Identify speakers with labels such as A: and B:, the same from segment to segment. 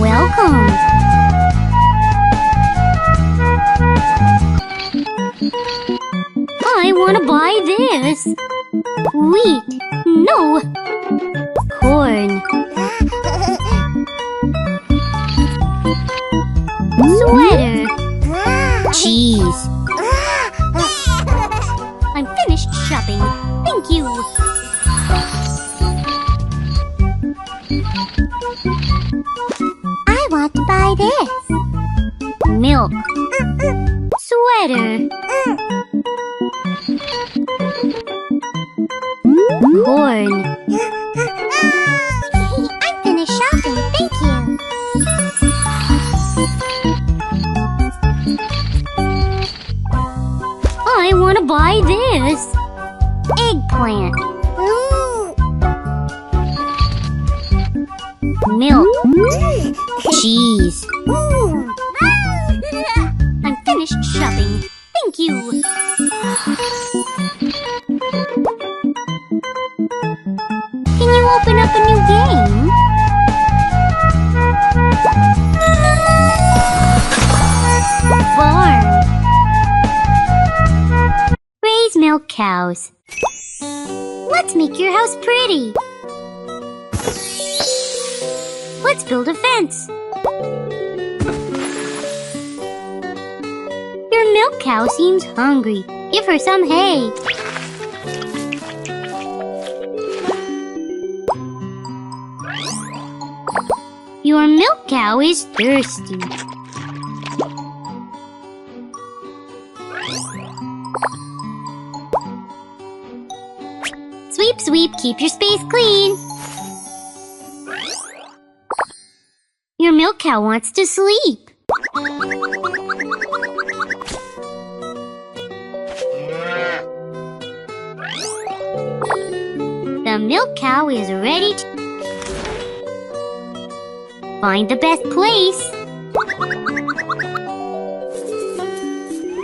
A: Welcome. I want to buy this. Wheat. No. Corn. Sweater. Cheese. I'm finished shopping. Thank you. I want to buy this. Milk. Sweater. Corn. I'm finished shopping. Thank you. I want to buy this. Eggplant. Milk. Cheese. I'm finished shopping. Thank you. Can you open up a new game? Barn. Raise milk cows. Let's make your house pretty. Let's build a fence. Your milk cow seems hungry. Give her some hay. Your milk cow is thirsty. Sweep, sweep, keep your space clean. Your milk cow wants to sleep. The milk cow is ready to find the best place.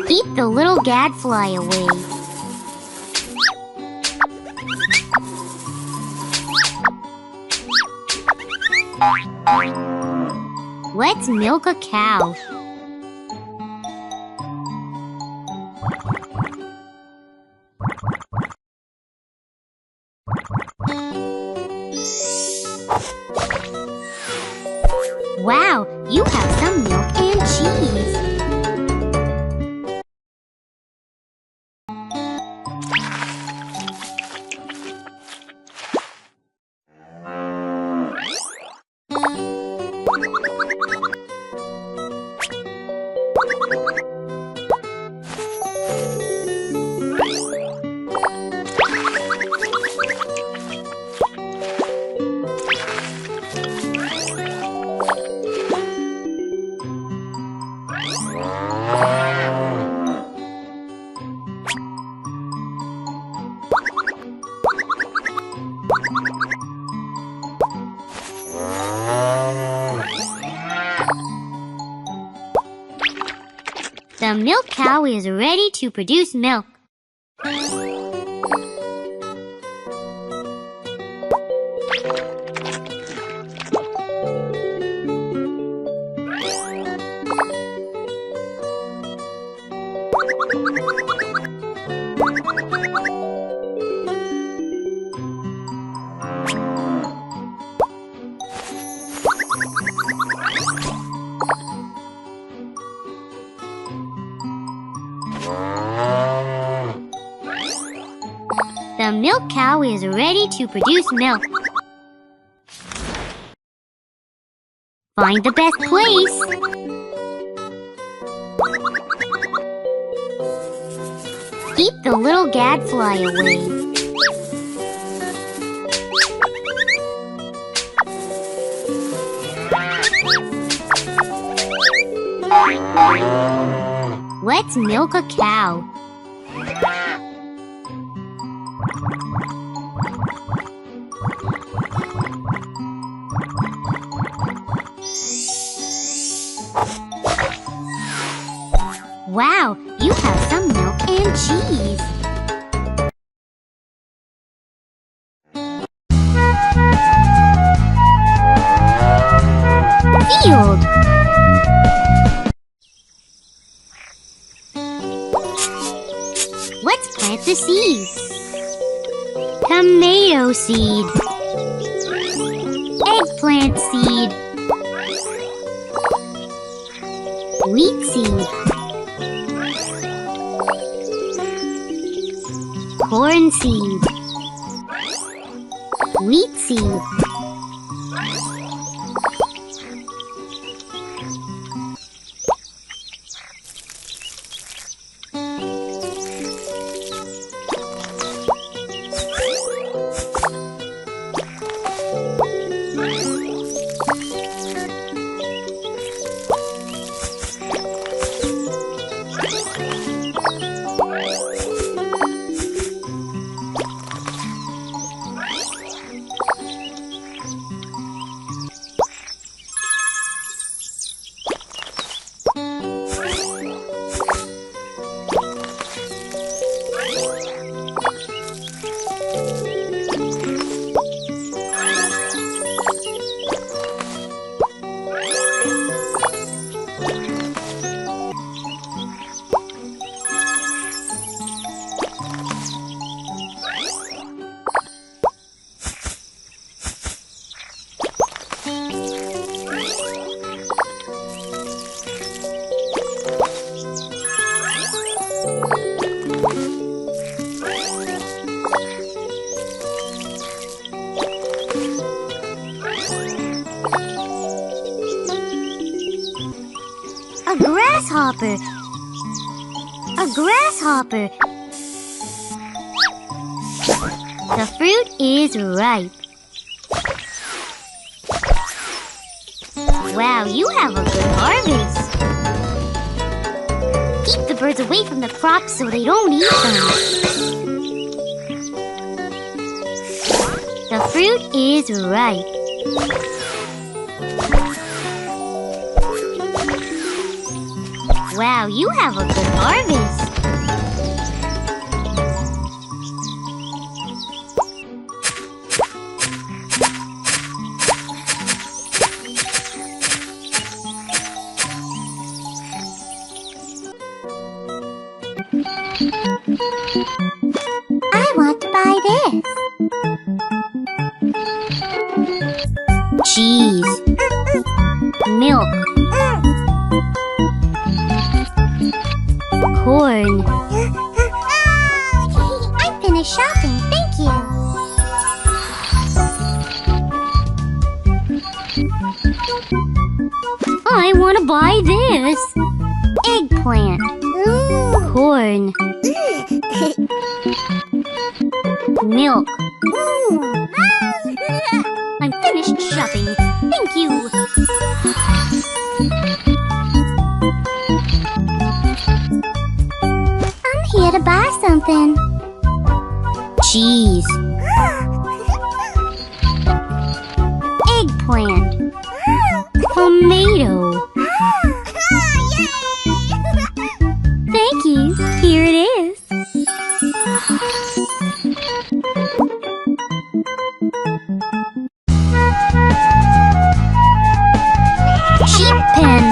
A: Keep the little gadfly away. Let's milk a cow. Wow, you have some milk and cheese. The milk cow is ready to produce milk. The milk cow is ready to produce milk. Find the best place. Keep the little gadfly away. Let's milk a cow. Wow, you have some milk and cheese. field. Let's plant the seeds. Tomato seed. Eggplant seed. Wheat seed. Corn seed. Wheat seed. A grasshopper. A grasshopper. The fruit is ripe. Wow, you have a good harvest. Keep the birds away from the crops so they don't eat them. The fruit is ripe. Wow, you have a good harvest. I want to buy this. Cheese. Milk. Corn. I'm finished shopping, thank you. I want to buy this. Eggplant. Corn. Milk. I'm finished shopping, thank you. Here to buy something. Cheese. Eggplant. Tomato. Thank you. Here it is. Sheep pen.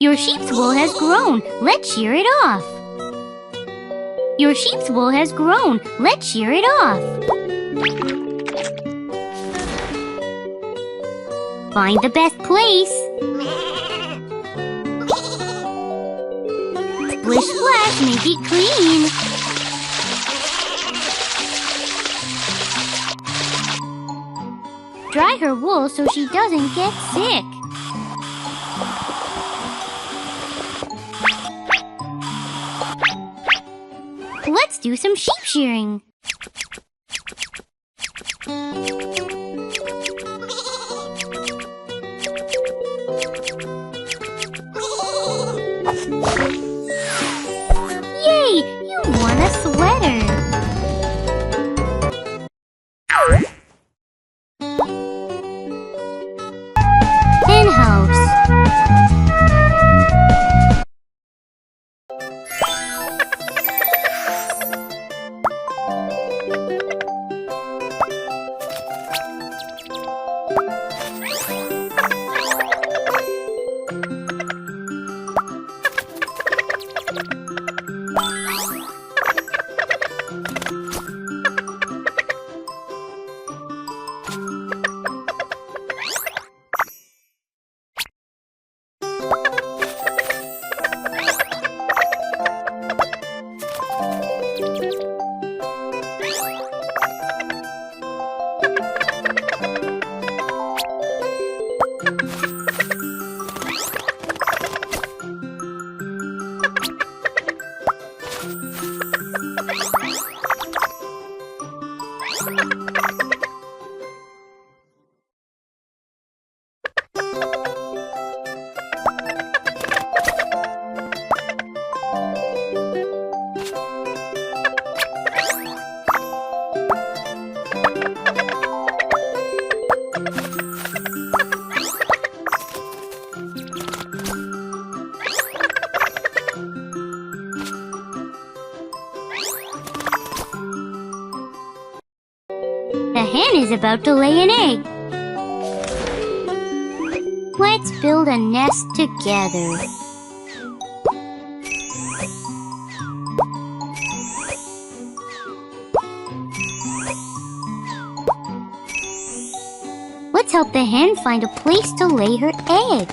A: Your sheep's wool has grown. Let's shear it off. Your sheep's wool has grown. Let's shear it off. Find the best place. Splish splash, make it clean. Dry her wool so she doesn't get sick. Let's do some sheep shearing. Yay! You won a sweater! Hen house. The hen is about to lay an egg. Let's build a nest together. Let's help the hen find a place to lay her egg.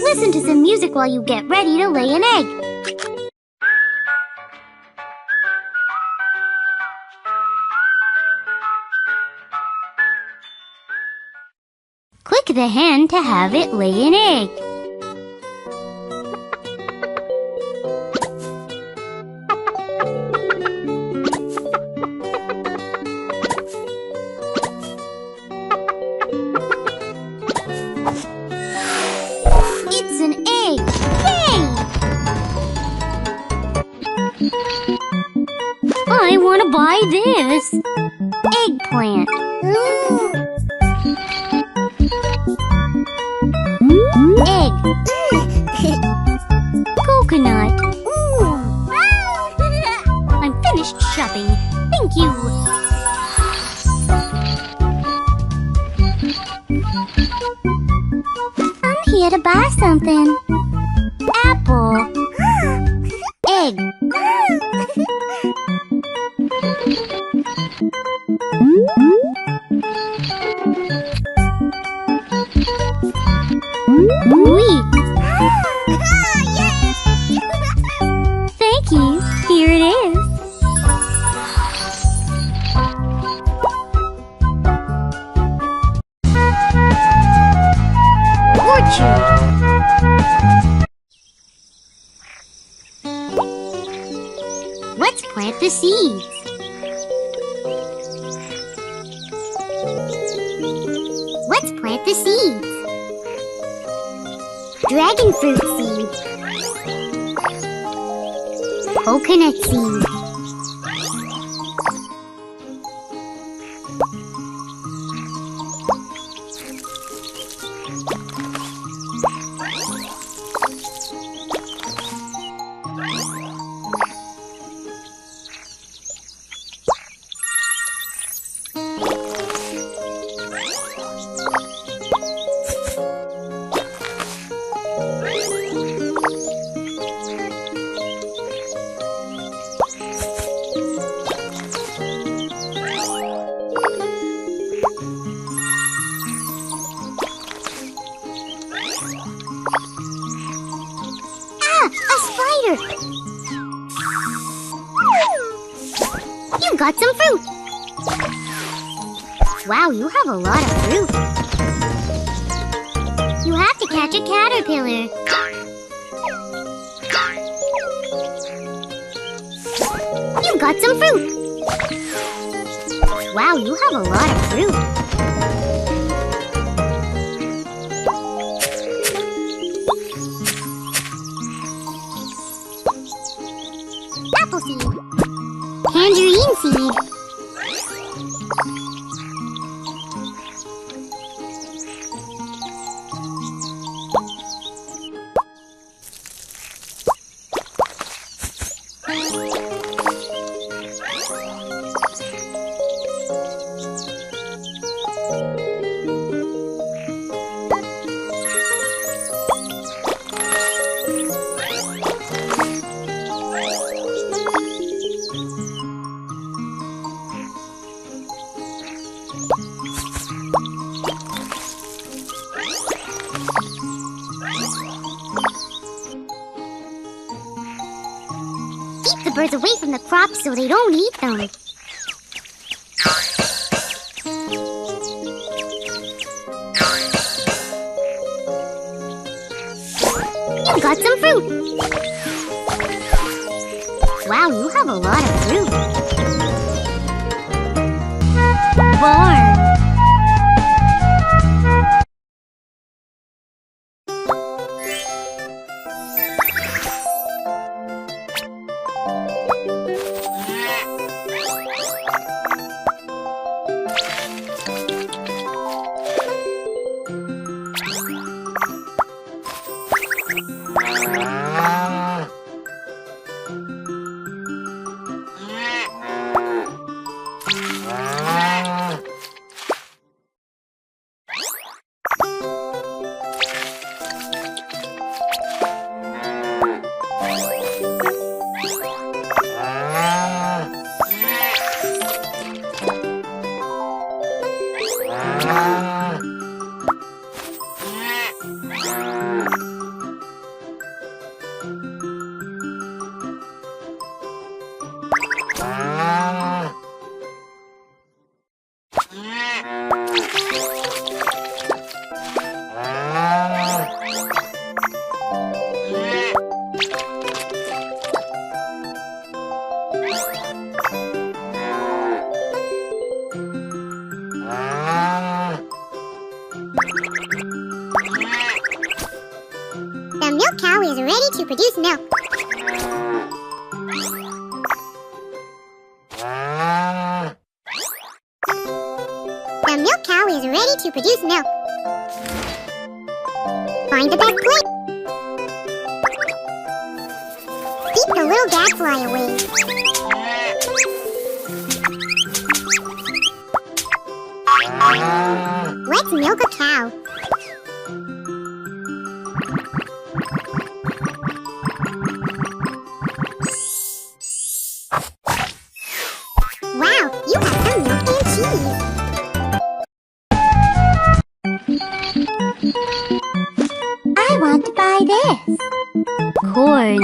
A: Listen to some music while you get ready to lay an egg. Click the hen to have it lay an egg. It's an egg! Yay! I want to buy this! Eggplant! Egg! Coconut! I'm finished shopping. Thank you! I'm here to buy something. Apple. Egg. Wheat. Thank you. Here it is. Orchard. Let's plant the seeds. Let's plant the seeds. Dragon fruit seeds. Coconut seeds. A spider! You got some fruit! Wow, you have a lot of fruit. You have to catch a caterpillar. You got some fruit. Wow, you have a lot of fruit. Apple seed. Tangerine seed. Keep the birds away from the crops so they don't eat them. You got some fruit. Wow, you have a lot of fruit. Barn. The milk cow is ready to produce milk. The milk cow is ready to produce milk. Find the best place. Keep the little gadfly away. Let's milk a cow. Wow, you have some milk and cheese. I want to buy this. Corn.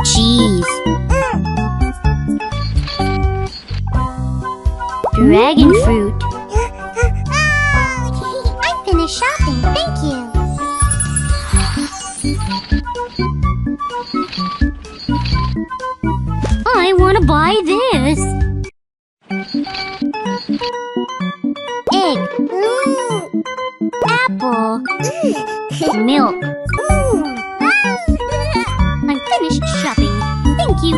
A: Cheese. Dragon fruit. I'm finished shopping, thank you. I want to buy this. Egg. Apple. Milk. I'm finished shopping. Thank you.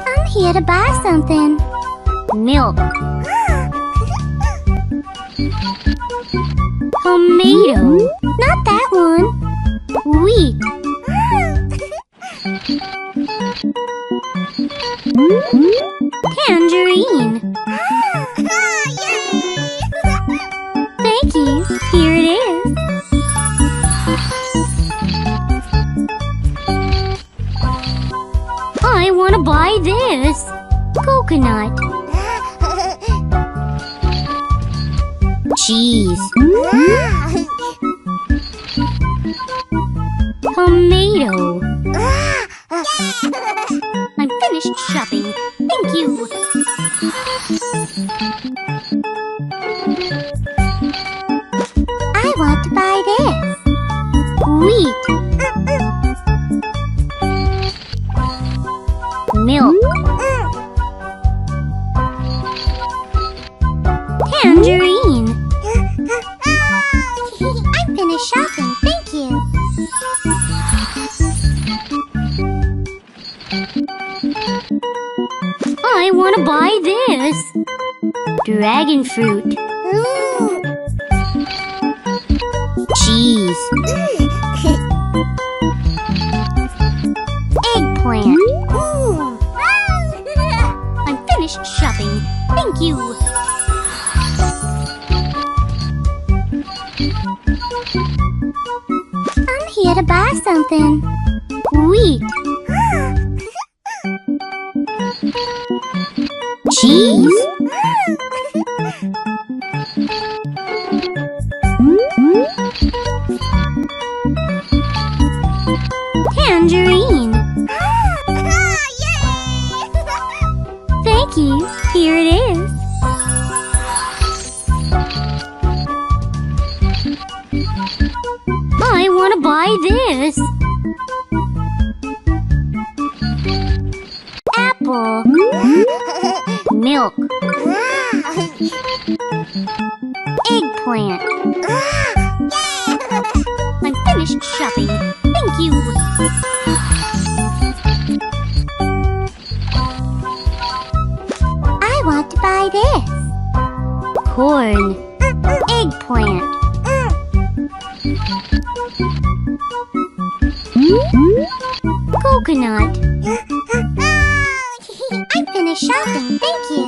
A: I'm here to buy something. Milk. Tomato. Not that one. Wheat. Tangerine. Thank you. Here it is. I want to buy this. Coconut. Coconut. Cheese. Tomato. I'm finished shopping. Thank you. I want to buy this. Wheat. Milk. Tangerine. I'm finished shopping. Thank you. I want to buy this. Dragon fruit. Cheese. Eggplant. I'm finished shopping. Thank you. I'm here to buy something. Wheat. Cheese. Tangerine. Thank you. Here it is. I want to buy this. Apple. Milk. Eggplant. I'm finished shopping. Thank you. I want to buy this. Corn. Eggplant. Coconut. I'm finished shopping. Thank you.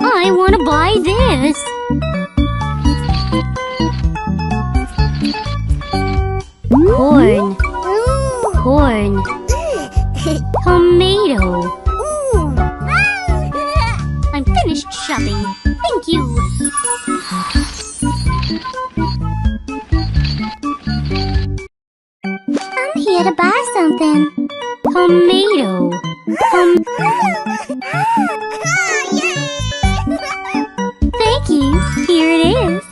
A: I want to buy this. Corn. Corn. Tomato. I'm finished shopping. Thank you. I'm here to buy something. Tomato. Thank you. Here it is.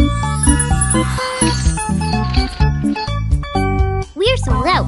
A: We're sold out.